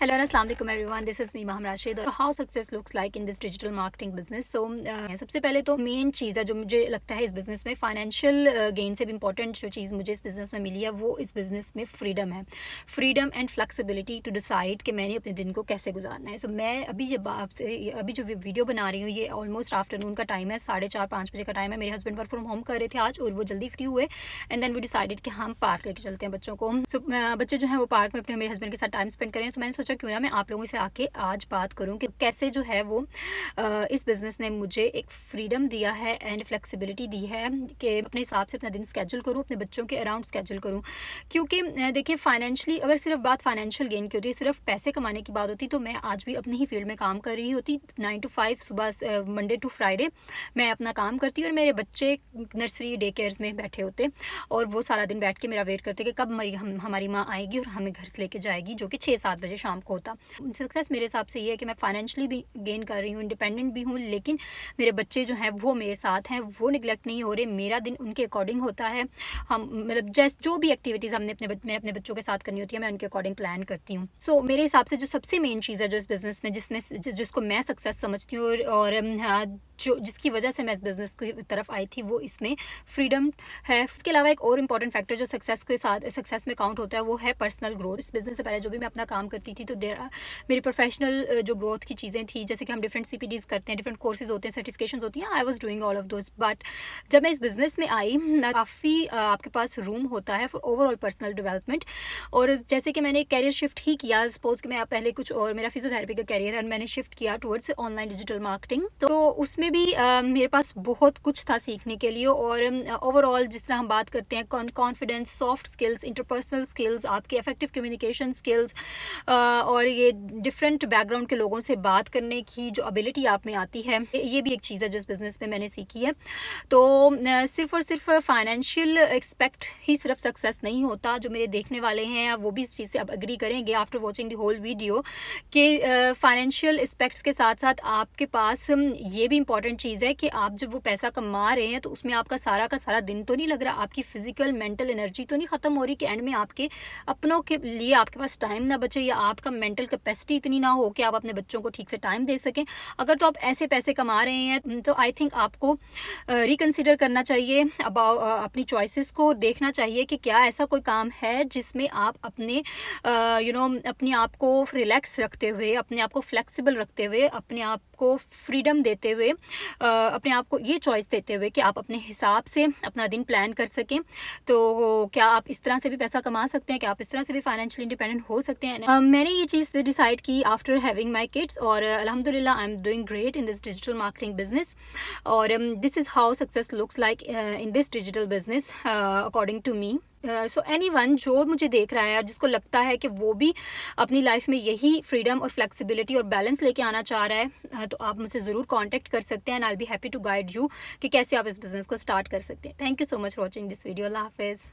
Hello and Assalamualaikum everyone. This is me Maham Rashid और how success looks like in this digital marketing business. So सबसे पहले तो main चीज़ है जो मुझे लगता है इस बिज़नेस में फाइनेंशियल गेन से भी इंपॉर्टेंट जो चीज़ मुझे इस बिज़नेस में मिली है वो इस बिज़नेस में फ्रीडम है. Freedom and flexibility to decide कि मैंने अपने दिन को कैसे गुजारना है. सो मैं अभी जो वीडियो बना रही हूँ ये ऑलमोस्ट आफ्टरनून का टाइम है, 4:30-5 बजे का टाइम है. मेरे हस्बैंड वर्क फ्रॉम होम कर रहे थे आज और वो जल्दी फ्री हुए एंड देन वी डिसाइडेड कि हम पार्क लेके चलते हैं बच्चों को. सो बच्चे जो हैं वो पार्क में अपने मेरे हस्बैंड के साथ टाइम स्पेंड करें. तो मैंने सोचा क्यों ना मैं आप लोगों से आके आज बात करूं कि कैसे जो है वो इस बिज़नेस ने मुझे एक फ्रीडम दिया है एंड फ्लेक्सिबिलिटी दी है कि अपने हिसाब से अपना दिन स्केड्यूल करूं, अपने बच्चों के अराउंड स्केड्यूल करूं. क्योंकि देखिए फाइनेंशियली अगर सिर्फ बात फाइनेंशियल गेन की होती है, सिर्फ पैसे कमाने की बात होती तो मैं आज भी अपनी ही फील्ड में काम कर रही होती. 9 to 5 सुबह मंडे टू फ्राइडे मैं अपना काम करती और मेरे बच्चे नर्सरी डे केयर्स में बैठे होते और वो सारा दिन बैठ के मेरा वेट करते कि कब हमारी माँ आएगी और हमें घर से लेके जाएगी, जो कि 6-7 बजे शाम को होता. सक्सेस मेरे हिसाब से ये है कि मैं फाइनेंशियली भी गेन कर रही हूँ, इंडिपेंडेंट भी हूँ, लेकिन मेरे बच्चे जो हैं वो मेरे साथ हैं, वो निगलेक्ट नहीं हो रहे. मेरा दिन उनके अकॉर्डिंग होता है. हम मतलब जो भी एक्टिविटीज़ मैं अपने बच्चों के साथ करनी होती है मैं उनके अकॉर्डिंग प्लान करती हूँ. सो मेरे हिसाब से जो सबसे मेन चीज़ है जो इस बिज़नेस में जिसको मैं सक्सेस समझती हूँ और जो जिसकी वजह से मैं इस बिज़नेस की तरफ आई थी वो इसमें फ्रीडम है. इसके अलावा एक और इम्पॉर्टेंट फैक्टर जो सक्सेस में काउंट होता है वो है पर्सनल ग्रोथ. इस बिज़नेस से पहले जो भी मैं अपना काम करती थी तो मेरी प्रोफेशनल जो ग्रोथ की चीज़ें थी, जैसे कि हम डिफरेंट CPDs करते हैं, डिफरेंट कोर्सेज होते हैं, सर्टिफिकेशंस होती हैं. I was doing all of those. But जब मैं इस बिज़नेस में आई काफ़ी आपके पास रूम होता है फॉर ओवरऑल पर्सनल डेवलपमेंट. और जैसे कि मैंने कैरियर शिफ्ट ही किया, सपोज कि मैं पहले कुछ और मेरा फिजियोथेरेपी का कैरियर है, मैंने शिफ्ट किया टुवर्ड्स ऑनलाइन डिजिटल मार्केटिंग. तो उसमें भी मेरे पास बहुत कुछ था सीखने के लिए. और ओवरऑल जिस तरह हम बात करते हैं confidence, soft skills, interpersonal skills, आपके इफेक्टिव कम्युनिकेशन स्किल्स और ये डिफरेंट बैकग्राउंड के लोगों से बात करने की जो एबिलिटी आप में आती है, ये भी एक चीज़ है जो इस बिज़नेस में मैंने सीखी है. तो सिर्फ और सिर्फ फाइनेंशियल एक्सपेक्ट ही सिर्फ सक्सेस नहीं होता. जो मेरे देखने वाले हैं वो भी इस चीज़ से अब एग्री करेंगे after watching the whole video कि फाइनेंशियल एस्पेक्ट्स के साथ साथ आपके पास ये भी इंपॉर्टेंट चीज़ है कि आप जब वो पैसा कमा रहे हैं तो उसमें आपका सारा का सारा दिन तो नहीं लग रहा, आपकी फिजिकल मेंटल एनर्जी तो नहीं ख़त्म हो रही कि एंड में आपके अपनों के लिए आपके पास टाइम ना बचे या आपका मेंटल कैपेसिटी इतनी ना हो कि आप अपने बच्चों को ठीक से टाइम दे सकें. अगर तो आप ऐसे पैसे कमा रहे हैं तो आई थिंक आपको रिकन्सिडर करना चाहिए अपनी चॉइसेस को. देखना चाहिए कि क्या ऐसा कोई काम है जिसमें आप अपने अपने आप को रिलैक्स रखते हुए, अपने आप को फ्लेक्सिबल रखते हुए, अपने आप को फ्रीडम देते हुए, अपने आप को ये चॉइस देते हुए कि आप अपने हिसाब से अपना दिन प्लान कर सकें. तो क्या आप इस तरह से भी पैसा कमा सकते हैं, क्या आप इस तरह से भी फाइनेंशियली इंडिपेंडेंट हो सकते हैं. मैंने ये चीज़ डिसाइड की आफ्टर हैविंग माई किड्स और अल्हम्दुलिल्लाह I am doing great in this digital marketing business. और this is how success looks like in this digital business according to me. So anyone जो मुझे देख रहा है और जिसको लगता है कि वो भी अपनी लाइफ में यही फ्रीडम और फ्लेक्सिबिलिटी और बैलेंस लेके आना चाह रहा है तो आप मुझसे ज़रूर कांटेक्ट कर सकते हैं and I will be happy to guide you कि कैसे आप इस बिज़नेस को स्टार्ट कर सकते हैं. Thank you so much for watching this video. अल्लाह हाफिज़.